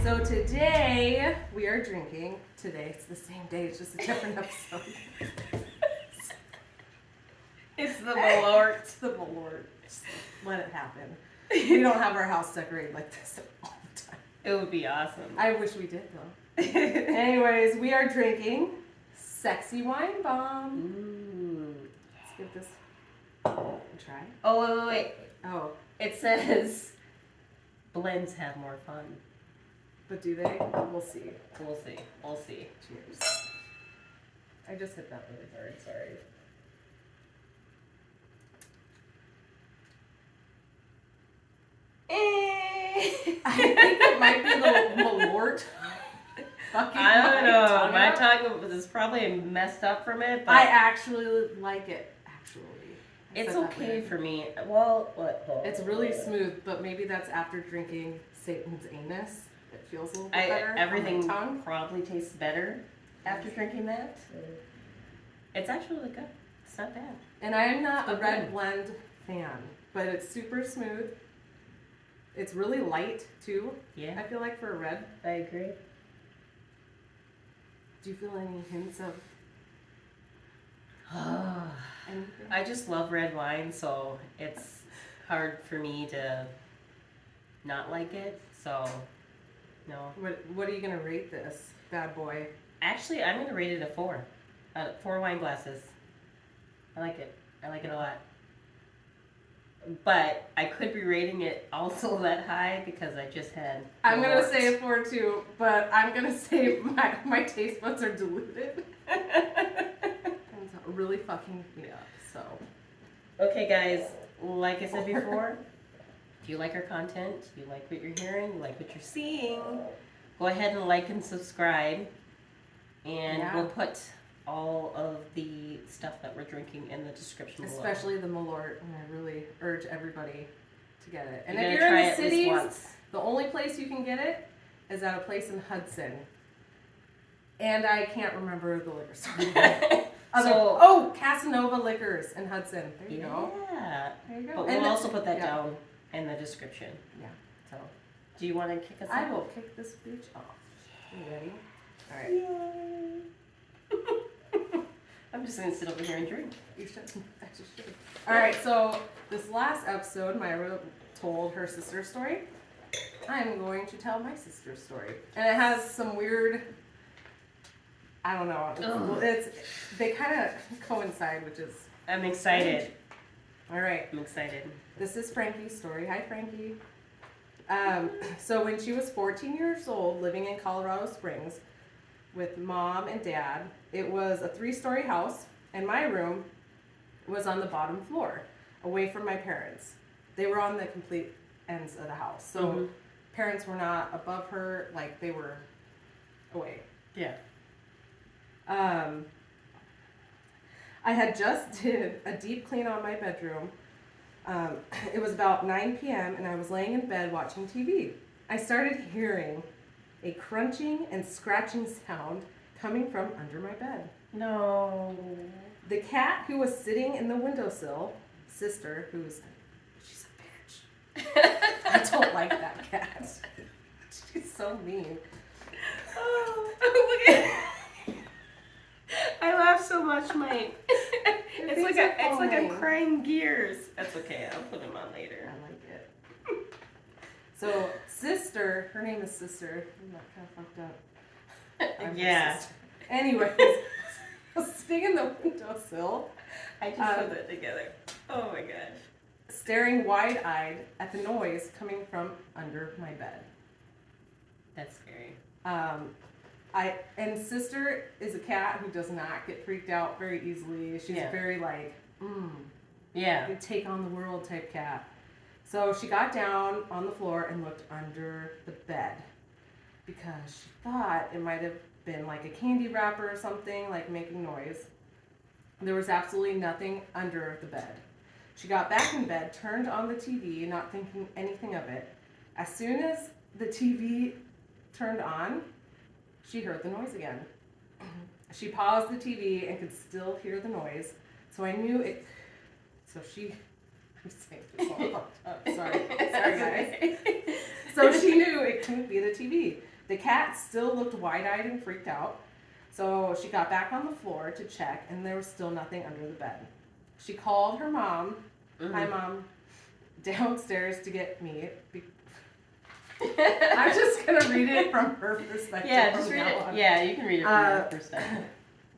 So today we are drinking. Today it's the same day, it's just a different episode. It's the Malört. It's the Malört. Just let it happen. We don't have our house decorated like this all the time. It would be awesome. I wish we did though. Anyways, we are drinking Sexy Wine Bomb. Ooh. Let's give this a try. Oh, wait. Oh, It says blends have more fun. but do they? We'll see. We'll see. We'll see. Cheers. I just hit that really hard, sorry. I think it might be the Malört. I don't know. My tongue is probably messed up from it, but I actually like it. I it's said that okay weird. for me. Well, It's really smooth, but maybe that's after drinking Satan's anus. It feels a little bit better. Everything on my tongue. probably tastes better after drinking that. It's actually really good. It's not bad. And I am not a It's red good. blend fan, but it's super smooth. It's really light too. Yeah, I feel like for a red. I agree. Do you feel any hints of anything? I just love red wine, so it's hard for me to not like it. So, no. What are you gonna rate this bad boy? Actually, I'm going to rate it a 4. 4 wine glasses. I like it. I like it a lot. But I could be rating it also that high because I just had. I'm gonna Malört. say a 4 too, but I'm gonna say my taste buds are diluted. It's really fucking me up. So. Okay, guys. Like I said before, if you like our content, you like what you're hearing, you like what you're seeing, go ahead and like and subscribe. And Yeah. we'll put all of the stuff that we're drinking in the description below. Especially the Malört, and I really urge everybody to get it. And You're if gonna you're try in the it at least cities, once. the only place you can get it is at a place in Hudson. And I can't remember the liquor store. Casanova Liquors in Hudson. There you go. Yeah. There you go. But And we'll also put that yeah. down in the description. Yeah. So, do you want to kick us I off? will kick this bitch off. You ready? All right. I'm just gonna sit over here and drink. You should. I just should. All right. So this last episode, Myra told her sister's story. I'm going to tell my sister's story, and it has some weird. I don't know. They kind of coincide, which is. I'm excited. All right. I'm excited. This is Frankie's story. Hi, Frankie. So when she was 14 years old, living in Colorado Springs with mom and dad, it was a 3-story house, and my room was on the bottom floor, away from my parents. They were on the complete ends of the house. So parents were not above her, like they were away. Yeah. I had just did a deep clean on my bedroom. It was about 9 p.m. and I was laying in bed watching TV. I started hearing a crunching and scratching sound coming from under my bed. No. The cat who was sitting in the windowsill, sister, she's a bitch. I don't like that cat. She's so mean. Oh, look at. I laugh so much, Mike. It's like I'm crying gears. That's okay. I'll put them on later. I like it. So, sister, her name is Sister. Isn't that kind of fucked up? I'm her Yeah. sister. Anyways, I was sitting in the windowsill, I just put that together. Oh my gosh. staring wide-eyed at the noise coming from under my bed. That's scary. And Sister is a cat who does not get freaked out very easily. She's very like, Yeah. you take on the world type cat. So she got down on the floor and looked under the bed because she thought it might have been like a candy wrapper or something, like making noise. There was absolutely nothing under the bed. She got back in bed, turned on the TV, not thinking anything of it. As soon as the TV turned on, she heard the noise again. She paused the TV and could still hear the noise. So I knew it. So she. I'm saying this all fucked up. Sorry, guys. So she knew it couldn't be the TV. The cat still looked wide-eyed and freaked out. So she got back on the floor to check, and there was still nothing under the bed. She called her mom, hi mom, downstairs to get me. I'm just going to read it from her perspective. Yeah, just read it. On. Yeah, you can read it from her perspective.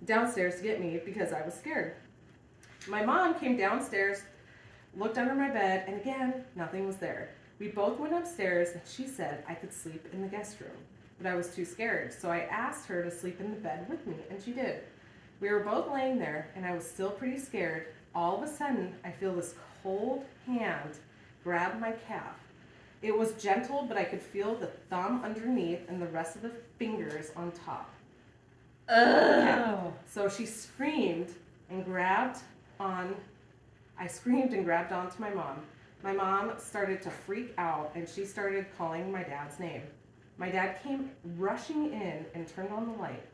Downstairs to get me because I was scared. My mom came downstairs, looked under my bed, and again, nothing was there. We both went upstairs, and she said I could sleep in the guest room, but I was too scared, so I asked her to sleep in the bed with me, and she did. We were both laying there, and I was still pretty scared. All of a sudden, I feel this cold hand grab my calf. It was gentle, but I could feel the thumb underneath and the rest of the fingers on top. Oh. So she screamed and grabbed on. I screamed and grabbed onto my mom. My mom started to freak out, and she started calling my dad's name. My dad came rushing in and turned on the light.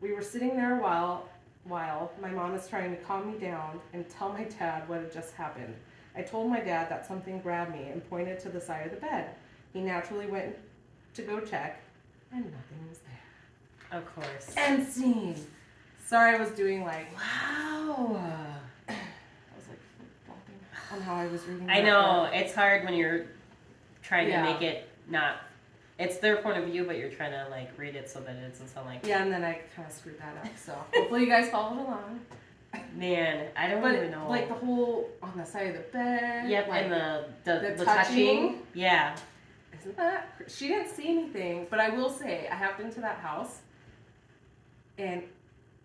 We were sitting there while my mom is trying to calm me down and tell my dad what had just happened. I told my dad that something grabbed me and pointed to the side of the bed. He naturally went to go check, and nothing was there. Of course. End scene. Sorry, I was doing like, wow. I was like flip-flopping on how I was reading. I know, it's hard when you're trying to make it not, it's their point of view, but you're trying to like read it so that it doesn't sound like. Yeah, and then I kind of screwed that up, so hopefully you guys followed along. Man, I don't even know. Like the whole on the side of the bed. Yep, like and the touching. Yeah. Isn't that? She didn't see anything, but I will say I have been to that house, and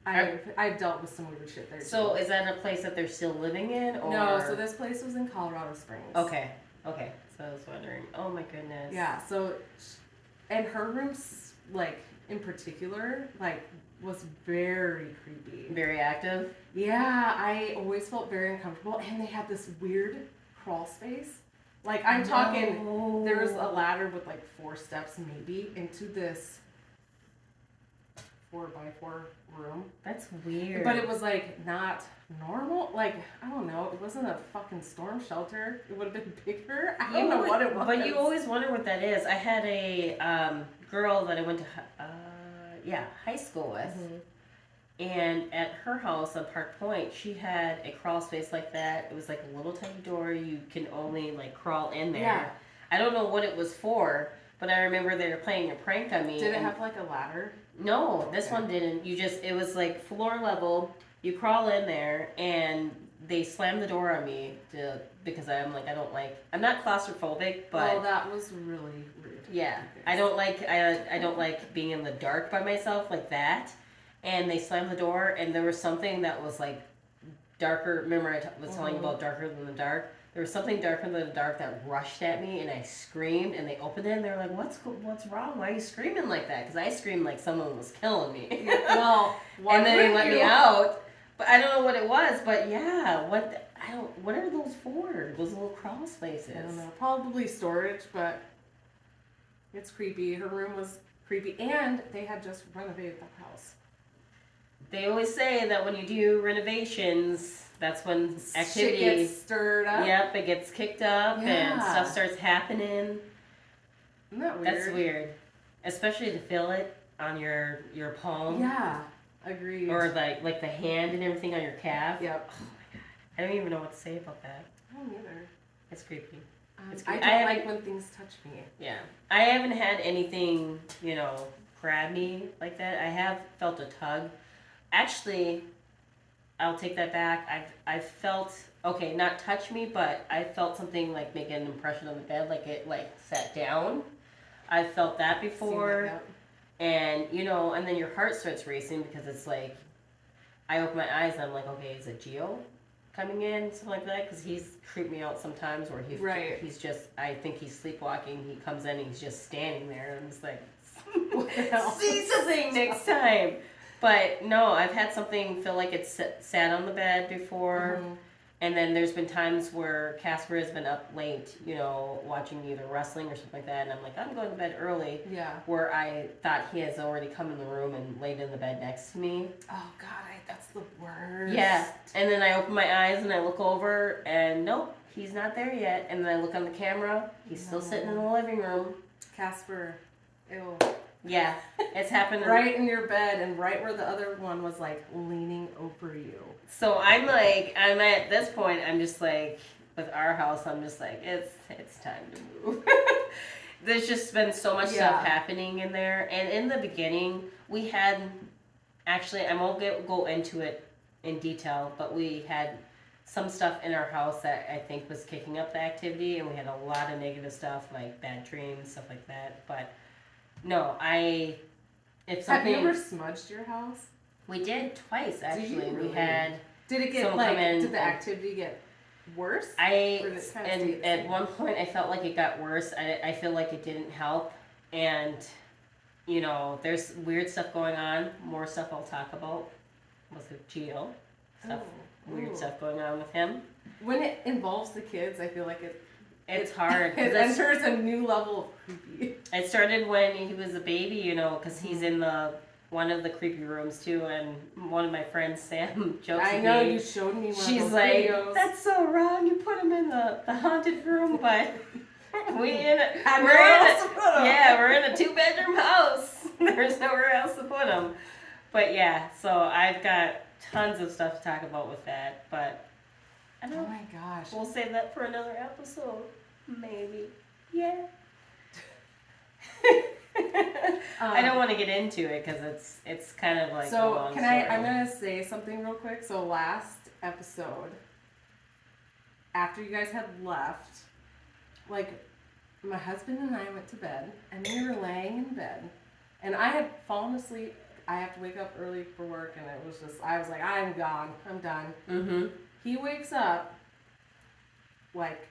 I've dealt with some weird shit there. So is that a place that they're still living in, or no? So this place was in Colorado Springs. Okay. So I was wondering. Oh my goodness. Yeah. So, and her room's like in particular was very creepy. Very active. Yeah, I always felt very uncomfortable, and they had this weird crawl space. Like I'm talking, there was a ladder with like 4 steps maybe into this 4x4 room. That's weird. But it was like not normal. Like I don't know. It wasn't a fucking storm shelter. It would have been bigger. I don't know what it was. But you always wonder what that is. I had a girl that I went to high school with. Mm-hmm. And at her house on Park Point, she had a crawl space like that. It was like a little tiny door. You can only like crawl in there. Yeah. I don't know what it was for, but I remember they were playing a prank on me. Did it have like a ladder? No, this one didn't. It was like floor level. You crawl in there, and they slammed the door on me because I'm not claustrophobic, but. Oh, that was really rude. Yeah, I don't like being in the dark by myself like that. And they slammed the door, and there was something that was like darker. Remember, I was telling you about darker than the dark. There was something darker than the dark that rushed at me, and I screamed. And they opened it, and they were like, "What's wrong? Why are you screaming like that?" Because I screamed like someone was killing me. Well, and then they let me out. But I don't know what it was. But yeah, what are those for? Those little crawl spaces. I don't know. Probably storage, but it's creepy. Her room was creepy, and they had just renovated the house. They always say that when you do renovations, that's when activity shit gets stirred up. Yep, it gets kicked up and stuff starts happening. Isn't that weird? That's weird. Especially to feel it on your palm. Yeah, agreed. Or like the hand and everything on your calf. Yep. Oh my god. I don't even know what to say about that. I don't either. It's creepy. I don't like when things touch me. Yeah. I haven't had anything, grab me like that. I have felt a tug. Actually, I'll take that back. I've felt, not touch me, but I felt something like make an impression on the bed, like it like sat down. I've felt that before. And, and then your heart starts racing because it's like, I open my eyes and I'm like, okay, is it Gio coming in? Something like that. Because he's creeped me out sometimes where he's just, I think he's sleepwalking. He comes in and he's just standing there. And I'm just like, see something next time. But no, I've had something feel like it's sat on the bed before. Mm-hmm. And then there's been times where Casper has been up late, watching either wrestling or something like that. And I'm like, I'm going to bed early. Yeah. Where I thought he has already come in the room and laid in the bed next to me. Oh, God, that's the worst. Yeah. And then I open my eyes and I look over and nope, he's not there yet. And then I look on the camera. He's still sitting in the living room. Casper. Ew. Yeah, it's happened. Right in your bed and right where the other one was like leaning over you. So I'm at this point, I'm just like, with our house, I'm just like, it's time to move. There's just been so much stuff happening in there. And in the beginning, we had, actually, I won't go into it in detail, but we had some stuff in our house that I think was kicking up the activity, and we had a lot of negative stuff, like bad dreams, stuff like that. But no, if something... Have you ever smudged your house? We did twice, actually. Really? We had... Did it get, like, did the activity get worse? At one point, I felt like it got worse. I feel like it didn't help. And, you know, there's weird stuff going on. More stuff I'll talk about with Gio. Weird stuff going on with him. When it involves the kids, I feel like it's hard. It enters a new level of creepy. It started when he was a baby, you know, because he's in one of the creepy rooms too, and one of my friends, Sam, jokes with me. I know, you showed me one She's of those like, videos. That's so wrong, you put him in the haunted room, but we're in a 2-bedroom house. There's nowhere else to put him. But yeah, so I've got tons of stuff to talk about with that, but I don't know. Oh my gosh. We'll save that for another episode. Maybe. Yeah. I don't want to get into it because it's kind of like so a long can story. I'm gonna say something real quick. So last episode, after you guys had left, like my husband and I went to bed and we were laying in bed and I had fallen asleep. I have to wake up early for work and it was just I was like, I'm gone, I'm done. Mm-hmm. He wakes up like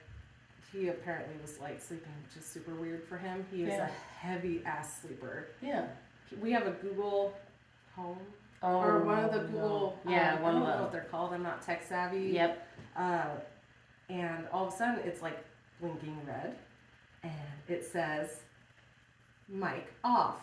he apparently was light sleeping, which is super weird for him. He is a heavy ass sleeper. Yeah. We have a Google Home. Oh, or one of the Google. No. Yeah, I don't know what they're called. I'm not tech savvy. Yep. And all of a sudden it's like blinking red, and it says mic off.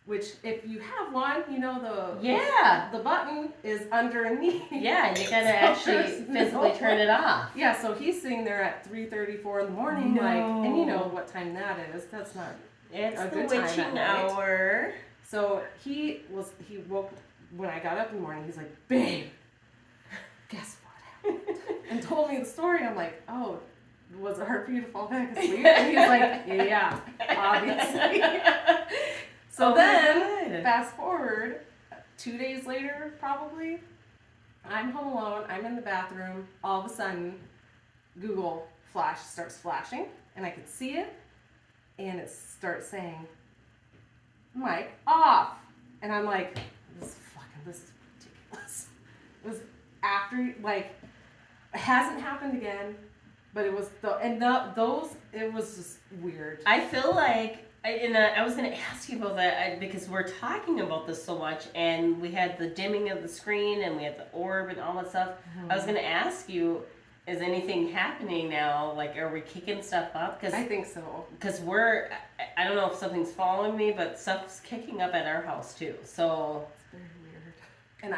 Which, if you have one, you know the button is underneath. Yeah, you gotta actually physically turn it off. Yeah, so he's sitting there at 3:34 in the morning, and you know what time that is. That's not it's a the good time witching hour. So he woke when I got up in the morning. He's like, "Babe, guess what happened?" and told me the story. I'm like, "Oh, was it hard for you to fall back asleep?" And he's like, "Yeah, obviously." So then, fast forward, 2 days later, probably, I'm home alone, I'm in the bathroom, all of a sudden, Google Flash starts flashing, and I could see it, and it starts saying, mic off. And I'm like, this is ridiculous. It was after, like, it hasn't happened again, but it was, it was just weird. I feel like, I was going to ask you about that because we're talking about this so much, and we had the dimming of the screen, and we had the orb and all that stuff. Mm-hmm. I was going to ask you, is anything happening now? Like, are we kicking stuff up? Cause, I think so. Because I don't know if something's following me, but stuff's kicking up at our house too. So it's very weird. And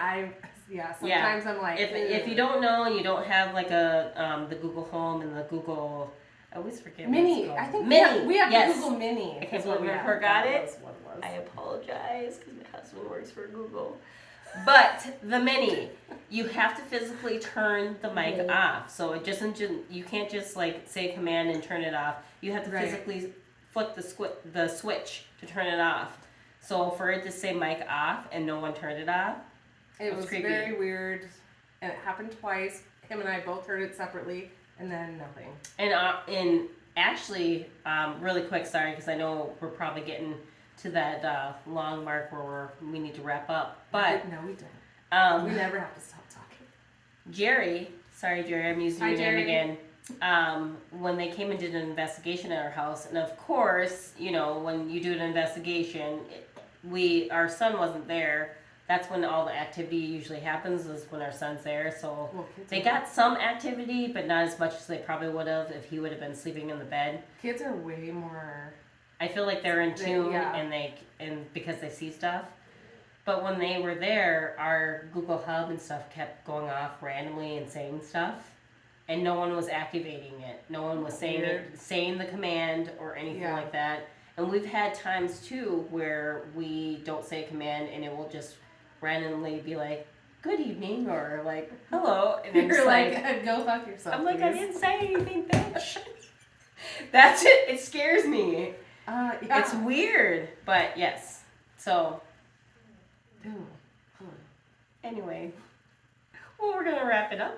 sometimes I'm like, if you don't know, and you don't have like the Google Home and the Google. I always forget. Mini. I think Mini. We have the Google Mini. I can't believe I forgot it. I apologize because my husband works for Google. But the Mini, you have to physically turn the mic off. So it you can't just like say a command and turn it off. You have to physically flick the switch to turn it off. So for it to say mic off and no one turned it off, it was creepy. Very weird. And it happened twice. Him and I both heard it separately. And then nothing. And actually, really quick, sorry, because I know we're probably getting to that long mark where we need to wrap up. But no, we don't. We never have to stop talking. Jerry, I'm using your name again. When they came and did an investigation at our house, and of course, you know, when you do an investigation, our son wasn't there. That's when all the activity usually happens, is when our son's there. So they got some activity, but not as much as they probably would have if he would have been sleeping in the bed. Kids are way more... I feel like they're in tune and because they see stuff. But when they were there, our Google Hub and stuff kept going off randomly and saying stuff. And no one was activating it. No one was saying the command or anything like that. And we've had times too where we don't say a command and it will just randomly be like, good evening, or like, hello. And I'm You're just like, go fuck yourself. I'm like, please. I didn't say anything, bitch. That's it. It scares me. Yeah. It's weird, but yes. So, anyway, well, we're gonna wrap it up.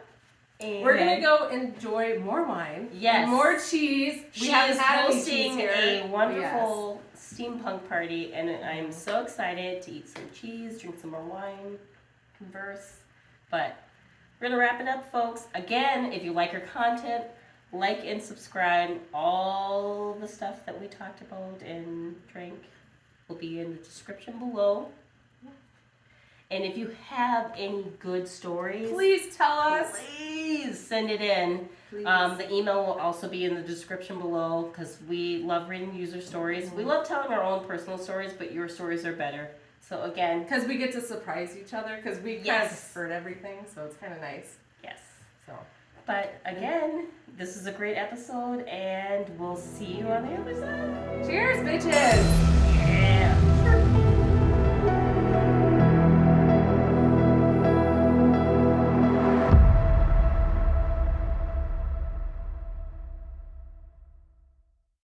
And We're gonna go enjoy more wine. Yes. And more cheese. She We haven't is had any hosting cheese here. a wonderful steampunk party, and I'm so excited to eat some cheese, drink some more wine, converse. But we're gonna wrap it up, folks. Again, if you like our content, like and subscribe. All the stuff that we talked about and drank will be in the description below. And if you have any good stories, Please tell us. please send it in. Please. The email will also be in the description below because we love reading user stories. We love telling our own personal stories, but your stories are better. So again, Because we get to surprise each other because we kind of heard everything, so it's kind of nice. yes. So. But again, this is a great episode, and we'll see you on the other side. Cheers, bitches!